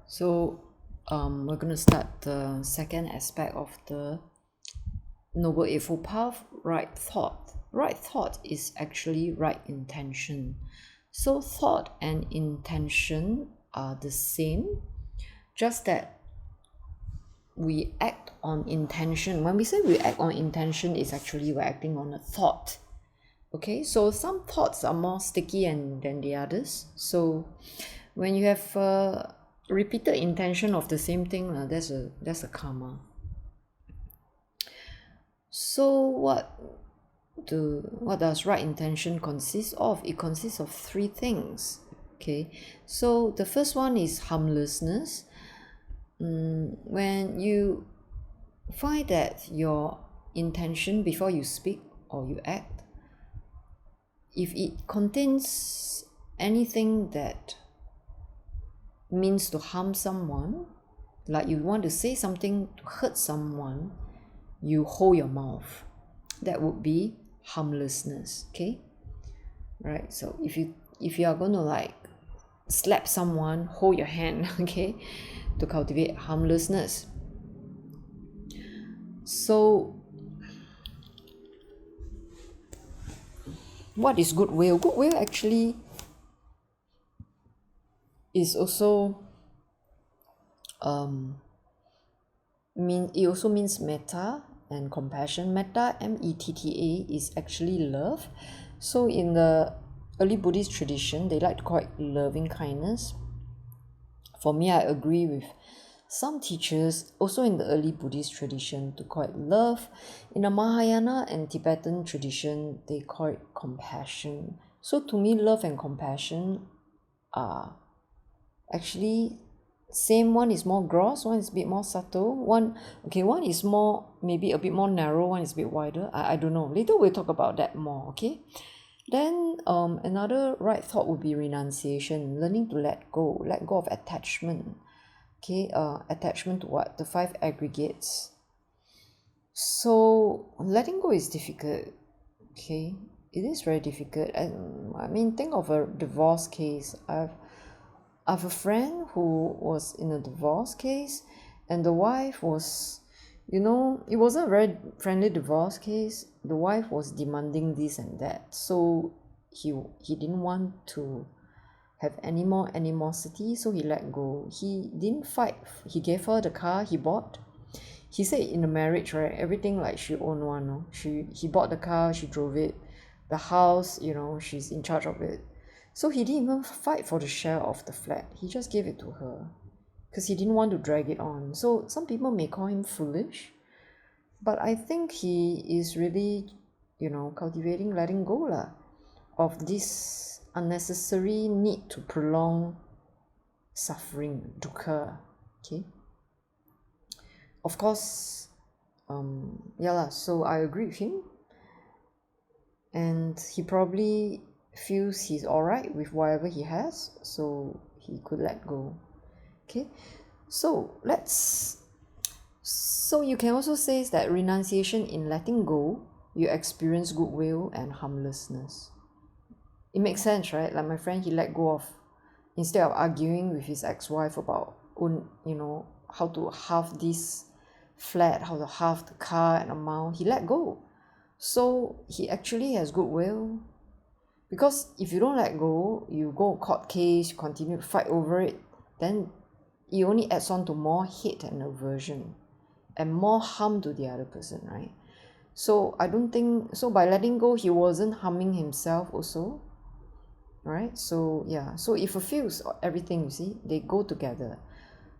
So we're going to start the second aspect of the Noble Eightfold Path, right thought. Right thought is actually right intention. So thought and intention are the same, just that we act on intention. When we say we act on intention, it's actually we're acting on a thought. Okay, so some thoughts are more sticky than the others. So when you have repeated intention of the same thing, that's a karma. So what does right intention consist of? It consists of three things. Okay, so the first one is harmlessness. When you find that your intention before you speak or you act, if it contains anything that means to harm someone, like you want to say something to hurt someone, you hold your mouth. That would be harmlessness. Okay, right? So if you are going to like slap someone, hold your hand. Okay, to cultivate harmlessness. So what is goodwill? Goodwill actually is also it also means metta and compassion. Metta, metta, is actually love. So in the early Buddhist tradition, they like to call it loving kindness. For me, I agree with some teachers also in the early Buddhist tradition to call it love. In the Mahayana and Tibetan tradition, they call it compassion. So to me, love and compassion are actually same. One is more gross, one is a bit more subtle. One is more, maybe a bit more narrow, one is a bit wider. I don't know. Later we'll talk about that more, okay? Then another right thought would be renunciation, learning to let go of attachment. Okay, attachment to what? The five aggregates. So letting go is difficult. Okay, it is very difficult. And I mean, think of a divorce case. I have a friend who was in a divorce case, and the wife was, it wasn't a very friendly divorce case. The wife was demanding this and that, so he didn't want to have any more animosity, so he let go. He didn't fight. He gave her the car he bought. He said in the marriage, right, everything like she owned one. No? He bought the car, she drove it. The house, she's in charge of it. So he didn't even fight for the share of the flat. He just gave it to her because he didn't want to drag it on. So some people may call him foolish, but I think he is really, cultivating letting go of this unnecessary need to prolong suffering, dukkha. Okay. Of course, so I agree with him, and he probably feels he's alright with whatever he has, so he could let go. Okay, so you can also say that renunciation, in letting go, you experience goodwill and harmlessness. It makes sense, right? Like my friend, he let go of, instead of arguing with his ex-wife about how to halve this flat, how to halve the car and amount, he let go. So he actually has goodwill. Because if you don't let go, you go court case, you continue to fight over it, then it only adds on to more hate and aversion and more harm to the other person, right? So I don't think so. By letting go, he wasn't harming himself also, right? So yeah, so it fulfills everything. You see, they go together.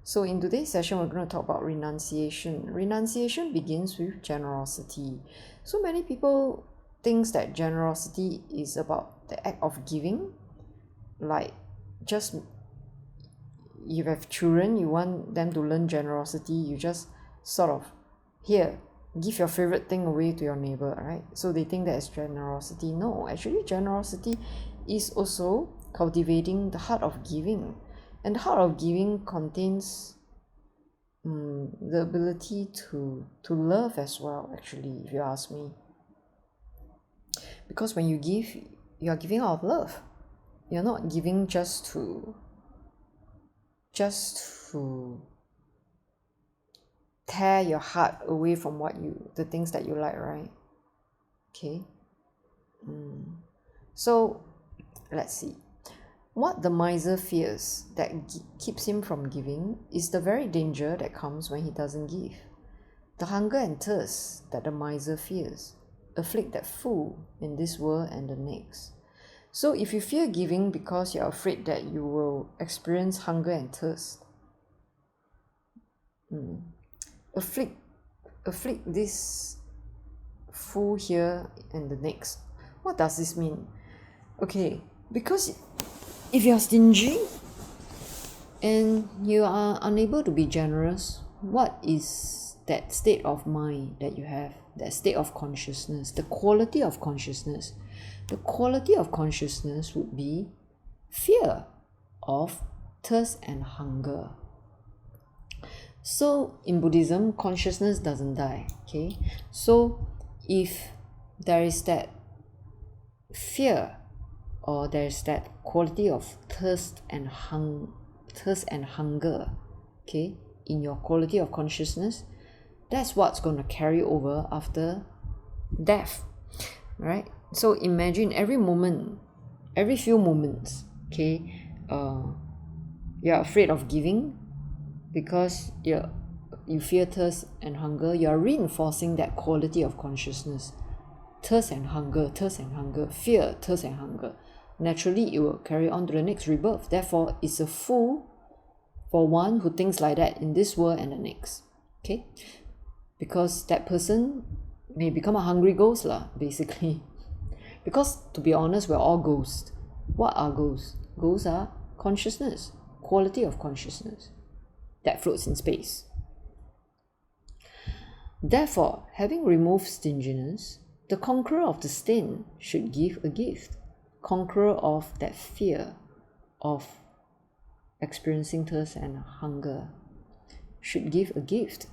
So in today's session, we're going to talk about renunciation. Renunciation begins with generosity. So many people thinks that generosity is about the act of giving, like just you have children, you want them to learn generosity, you just sort of, here, give your favorite thing away to your neighbor, right? So they think that is generosity. No, actually generosity is also cultivating the heart of giving, and the heart of giving contains the ability to love as well, actually, if you ask me. Because when you give, you are giving out of love. You're not giving just to tear your heart away from the things that you like, right? Okay. So let's see. What the miser fears that keeps him from giving is the very danger that comes when he doesn't give. The hunger and thirst that the miser fears afflict that fool in this world and the next. So if you fear giving because you're afraid that you will experience hunger and thirst, afflict this fool here and the next. What does this mean? Okay, because if you're stingy and you are unable to be generous, what is that state of mind that you have, that state of consciousness, the quality of consciousness? The quality of consciousness would be fear of thirst and hunger. So in Buddhism, consciousness doesn't die. Okay, so if there is that fear, or there's that quality of thirst and hunger, okay, in your quality of consciousness, that's what's going to carry over after death, right? So imagine every moment, every few moments, okay, you're afraid of giving because you fear thirst and hunger. You're reinforcing that quality of consciousness. Thirst and hunger, fear, thirst and hunger. Naturally, it will carry on to the next rebirth. Therefore, it's a fool for one who thinks like that in this world and the next. Okay? Because that person may become a hungry ghost, basically. Because, to be honest, we're all ghosts. What are ghosts? Ghosts are consciousness, quality of consciousness that floats in space. Therefore, having removed stinginess, the conqueror of the stain should give a gift. Conqueror of that fear of experiencing thirst and hunger should give a gift.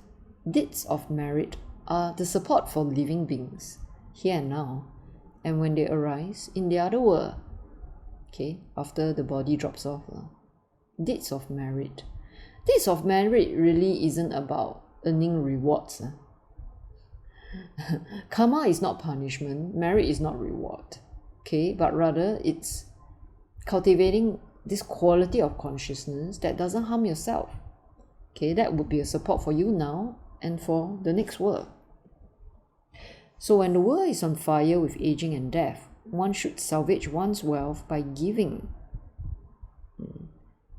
Deeds of merit are the support for living beings, here and now, and when they arise in the other world, okay, after the body drops off. Deeds of merit. Deeds of merit really isn't about earning rewards. Karma is not punishment, merit is not reward, okay, but rather it's cultivating this quality of consciousness that doesn't harm yourself. Okay, that would be a support for you now and for the next world. So when the world is on fire with aging and death, one should salvage one's wealth by giving.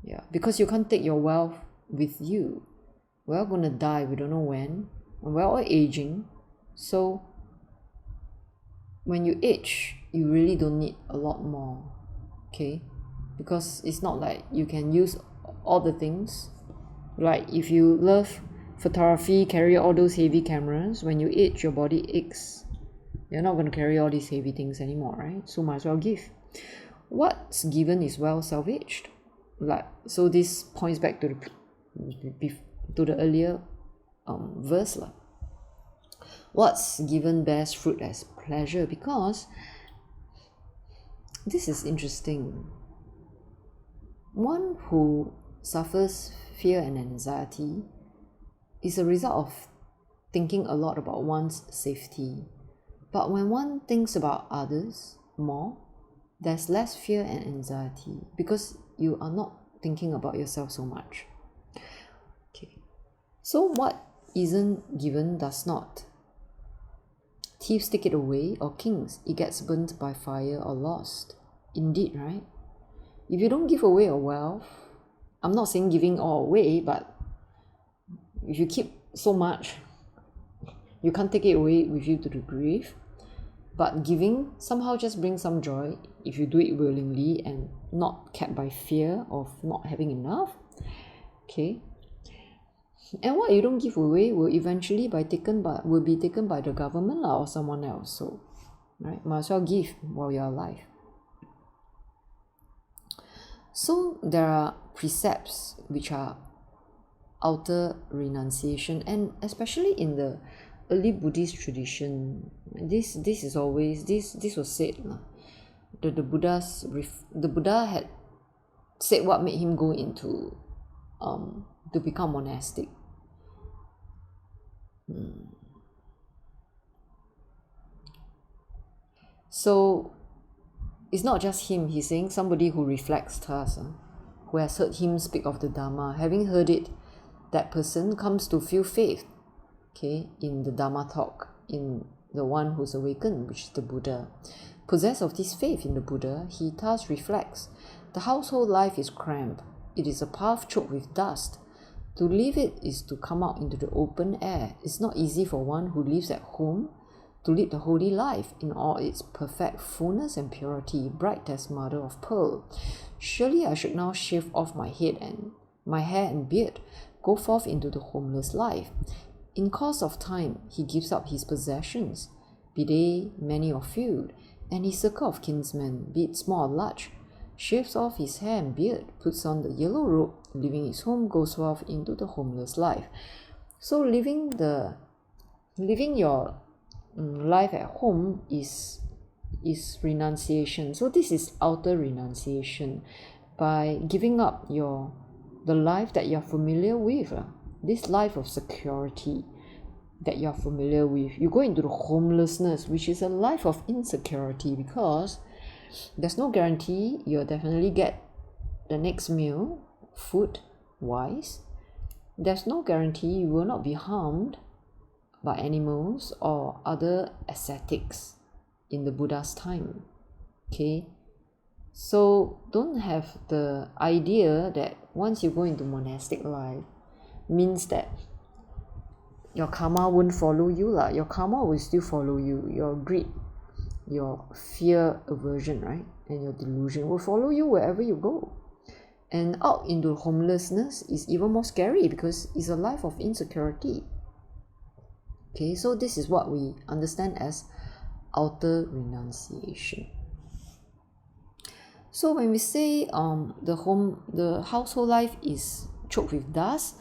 Yeah, because you can't take your wealth with you. We're all gonna die, we don't know when, and we're all aging. So when you age, you really don't need a lot more, okay? Because it's not like you can use all the things. Like if you love photography, carry all those heavy cameras, when you age, your body aches. You're not going to carry all these heavy things anymore, right? So might as well give. What's given is well salvaged. So this points back to the earlier verse. What's given bears fruit as pleasure, because this is interesting. One who suffers fear and anxiety is a result of thinking a lot about one's safety. But when one thinks about others more, there's less fear and anxiety because you are not thinking about yourself so much. Okay. So what isn't given does not. Thieves take it away, or kings, it gets burnt by fire or lost. Indeed, right? If you don't give away your wealth, I'm not saying giving all away, but if you keep so much, you can't take it away with you to the grave. But giving somehow just brings some joy if you do it willingly and not kept by fear of not having enough. Okay. And what you don't give away will eventually be taken by the government or someone else. So, right, might as well give while you're alive. So there are precepts which are outer renunciation, and especially in the early Buddhist tradition, this was said. The Buddha had said what made him go into to become monastic. So it's not just him, he's saying somebody who reflects us, who has heard him speak of the Dharma. Having heard it, that person comes to feel faith, okay, in the Dharma talk, in the one who's awakened, which is the Buddha. Possessed of this faith in the Buddha, he thus reflects, the household life is cramped. It is a path choked with dust. To leave it is to come out into the open air. It's not easy for one who lives at home to lead the holy life in all its perfect fullness and purity, bright as mother of pearl. Surely I should now shave off my head and my hair and beard, go forth into the homeless life. In course of time, he gives up his possessions, be they many or few, and his circle of kinsmen, be it small or large, shaves off his hair and beard, puts on the yellow robe, leaving his home, goes forth into the homeless life. So living your life at home is renunciation. So this is outer renunciation, by giving up the life that you're familiar with, this life of security that you're familiar with. You go into the homelessness, which is a life of insecurity, because there's no guarantee you'll definitely get the next meal, food wise. There's no guarantee you will not be harmed by animals or other ascetics in the Buddha's time. Okay, so don't have the idea that once you go into monastic life means that your karma won't follow you lah. Your karma will still follow you. Your greed, your fear, aversion, right, and your delusion will follow you wherever you go. And out into homelessness is even more scary because it's a life of insecurity. Okay, so this is what we understand as outer renunciation. So when we say the household life is choked with dust,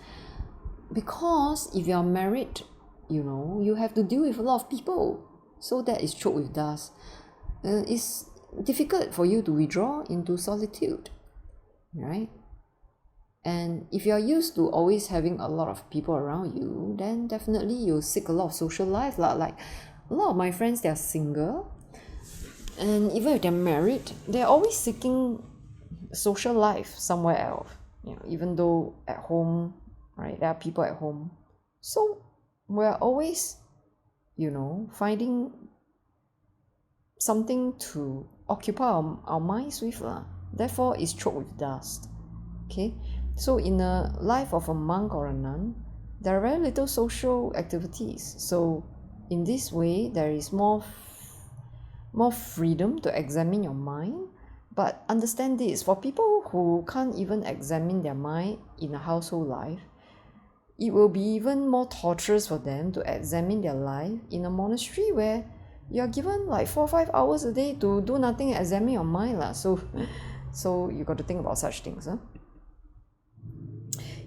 because if you are married, you have to deal with a lot of people, so that is choked with dust. It's difficult for you to withdraw into solitude, right? And if you are used to always having a lot of people around you, then definitely you'll seek a lot of social life lah. Like a lot of my friends, they're single, and even if they're married, they're always seeking social life somewhere else. Even though at home, right, there are people at home, so we're always, finding something to occupy our minds with lah. Therefore, it's choked with dust. Okay, so in a life of a monk or a nun, there are very little social activities. So in this way, there is more freedom to examine your mind. But understand this, for people who can't even examine their mind in a household life, it will be even more torturous for them to examine their life in a monastery where you're given like 4 or 5 hours a day to do nothing and examine your mind lah. So you got to think about such things.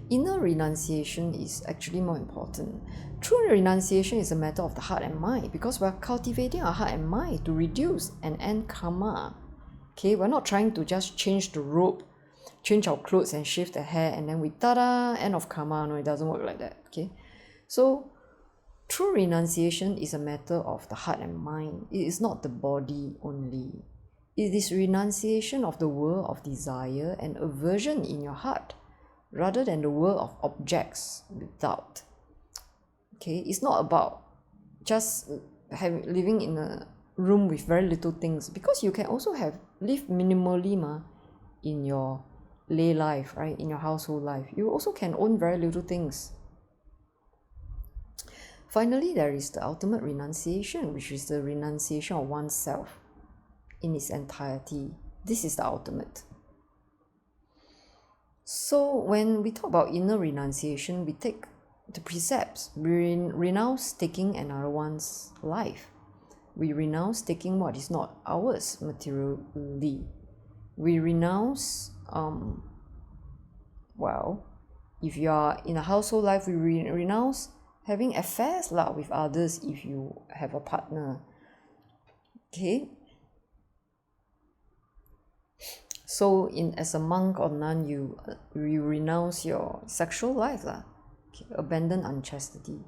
Inner renunciation is actually more important. True renunciation is a matter of the heart and mind, because we're cultivating our heart and mind to reduce and end karma. Okay, we're not trying to just change the robe, change our clothes and shave the hair, and then we tada, end of karma. No, it doesn't work like that. Okay, so true renunciation is a matter of the heart and mind. It is not the body only. It is renunciation of the world of desire and aversion in your heart, rather than the world of objects without. Okay, it's not about just living in a room with very little things, because you can also live minimally in your lay life, right? In your household life, you also can own very little things. Finally, there is the ultimate renunciation, which is the renunciation of oneself in its entirety. This is the ultimate. So when we talk about inner renunciation, we take the precepts. We renounce taking another one's life. We renounce taking what is not ours materially. We renounce, if you are in a household life, we renounce having affairs with others if you have a partner. Okay? So as a monk or nun, you renounce your sexual life lah. Okay, abandon unchastity.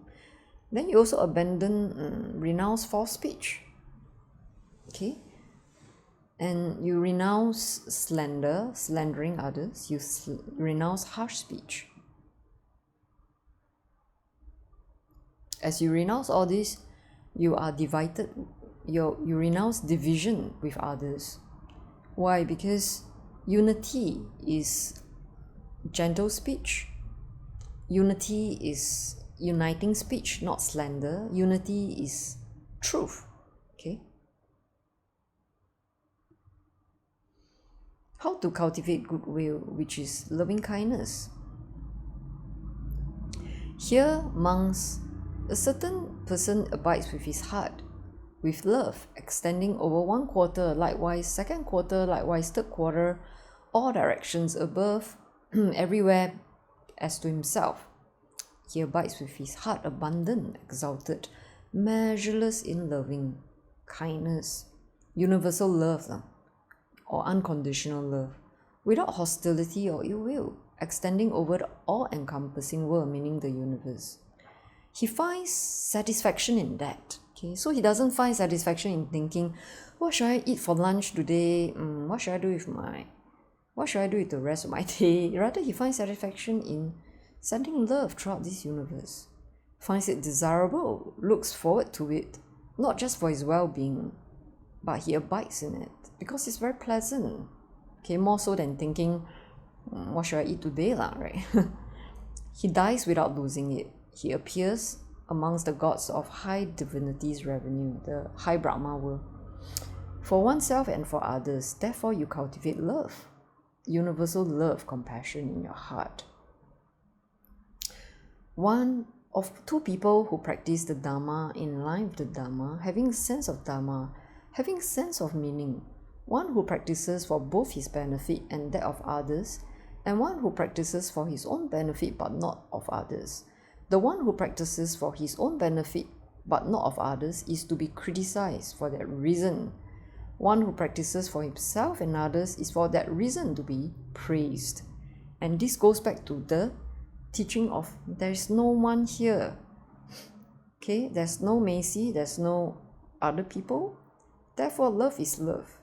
Then you also renounce false speech. Okay, and you renounce slandering others. You renounce harsh speech. As you renounce all this, you are divided. You renounce division with others. Why? Because unity is gentle speech. Unity is uniting speech, not slander. Unity is truth. Okay. How to cultivate goodwill, which is loving kindness. Here, monks, a certain person abides with his heart, with love, extending over 1/4, likewise 2nd quarter, likewise 3rd quarter, all directions above, everywhere as to himself. He abides with his heart abundant, exalted, measureless in loving kindness, universal love, or unconditional love, without hostility or ill will, extending over the all-encompassing world, meaning the universe. He finds satisfaction in that. Okay, so he doesn't find satisfaction in thinking, what should I eat for lunch today? What should I do with the rest of my day? Rather, he finds satisfaction in sending love throughout this universe, finds it desirable, looks forward to it, not just for his well-being, but he abides in it because it's very pleasant. Okay, more so than thinking, what should I eat today lah, right? He dies without losing it. He appears amongst the gods of high divinity's revenue, the high Brahma world, for oneself and for others. Therefore, you cultivate love, universal love, compassion in your heart. One of two people who practice the Dharma in line with the Dharma, having sense of Dharma, having sense of meaning, one who practices for both his benefit and that of others, and one who practices for his own benefit but not of others. The one who practices for his own benefit but not of others is to be criticized for that reason. One who practices for himself and others is for that reason to be praised. And this goes back to the teaching of there is no one here. Okay, there's no Macy, there's no other people. Therefore, love is love.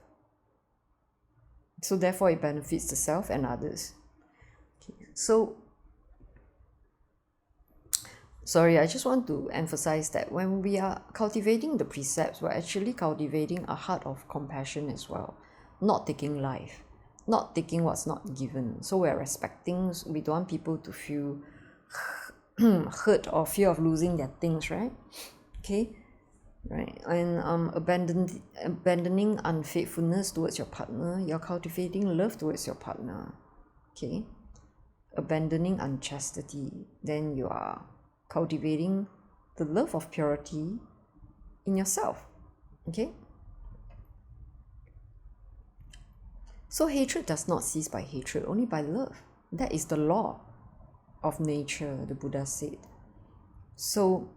So therefore, it benefits the self and others. Okay. So, sorry, I just want to emphasize that when we are cultivating the precepts, we're actually cultivating a heart of compassion as well, not taking life, not taking what's not given. So we're respecting, we don't want people to feel hurt or fear of losing their things, right? Okay, right. And abandoning unfaithfulness towards your partner, you're cultivating love towards your partner. Okay, abandoning unchastity, then you are cultivating the love of purity in yourself. Okay, so hatred does not cease by hatred, only by love. That is the law of nature, the Buddha said. So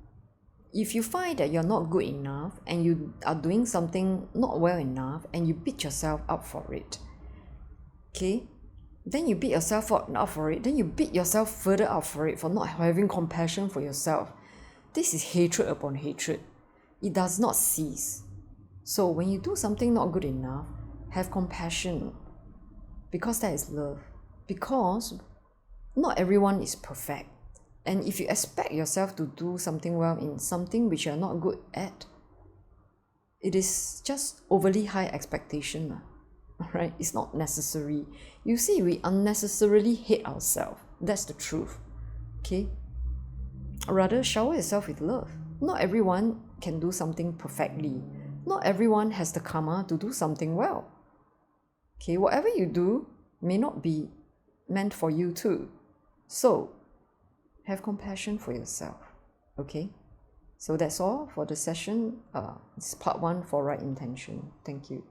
if you find that you're not good enough and you are doing something not well enough and you beat yourself up for it, okay, then you beat yourself up for it, then you beat yourself further up for it, for not having compassion for yourself. This is hatred upon hatred. It does not cease. So when you do something not good enough, have compassion, because that is love. Because not everyone is perfect. And if you expect yourself to do something well in something which you're not good at, it is just overly high expectation. Right? It's not necessary. You see, we unnecessarily hate ourselves. That's the truth. Okay? Rather, shower yourself with love. Not everyone can do something perfectly. Not everyone has the karma to do something well. Okay? Whatever you do may not be meant for you too. So, have compassion for yourself. Okay? So that's all for the session. It's part 1 for right intention. Thank you.